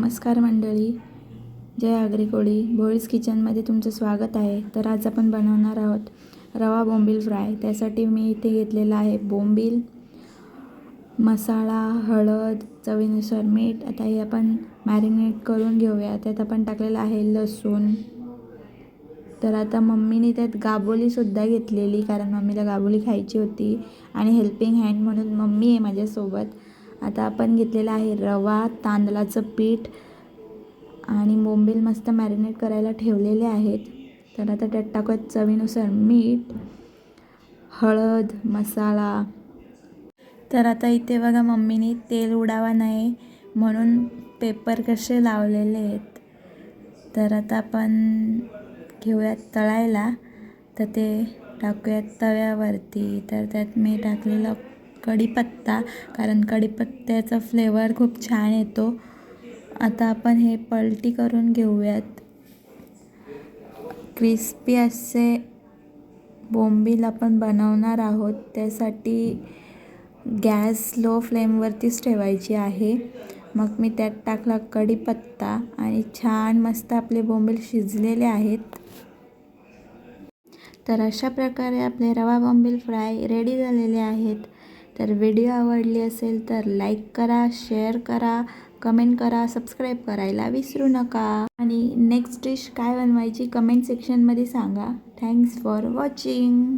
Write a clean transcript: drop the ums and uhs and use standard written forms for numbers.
नमस्कार मंडळी, जय आगरी कोळी भोईस किचनमध्ये तुमचं स्वागत आहे. तर आज आपण बनवणार आहोत रवा बोंबील फ्राय. त्यासाठी मी इथे घेतलेला आहे बोंबील, मसाला, हळद, चवीनुसार मीठ. आता हे आपण मॅरिनेट करून घेऊया. त्यात आपण टाकलेलं आहे लसूण. तर आता मम्मीने त्यात गाबोलीसुद्धा घेतलेली, कारण मम्मीला गाबोली खायची होती आणि हेल्पिंग हँड म्हणून मम्मी आहे माझ्यासोबत. आता आपण घेतलेला आहे रवा, तांदळाचं पीठ आणि बोंबील मस्त मॅरिनेट करायला ठेवलेले आहेत. तर आता त्यात टाकूयात चवीनुसार मीठ, हळद, मसाला. तर आता इथे बघा मम्मीने तेल उडावा नाही म्हणून पेपर कसे लावलेले आहेत. तर आता आपण घेऊयात तळायला. तर ते टाकूयात तव्यावरती. तर त्यात मी टाकलेला कढीपत्ता, कारण कढीपत्त्याचा फ्लेवर खूप छान येतो. आता आपण हे पलटी करून घेऊयात. क्रिस्पी असे बोंबील आपण बनवणार आहोत. त्यासाठी गॅस लो फ्लेमवरतीच ठेवायची आहे. मग मी त्यात टाकला कढीपत्ता आणि छान मस्त आपले बोंबील शिजलेले आहेत. तर अशा प्रकारे आपले रवा बोंबील फ्राय रेडी झालेले आहेत. तर व्हिडिओ आवडली असेल तर लाईक करा, शेअर करा, कमेंट करा, सबस्क्राईब करायला विसरू नका. आणि नेक्स्ट डिश काय बनवायची कमेंट सेक्शनमध्ये सांगा. Thanks for watching.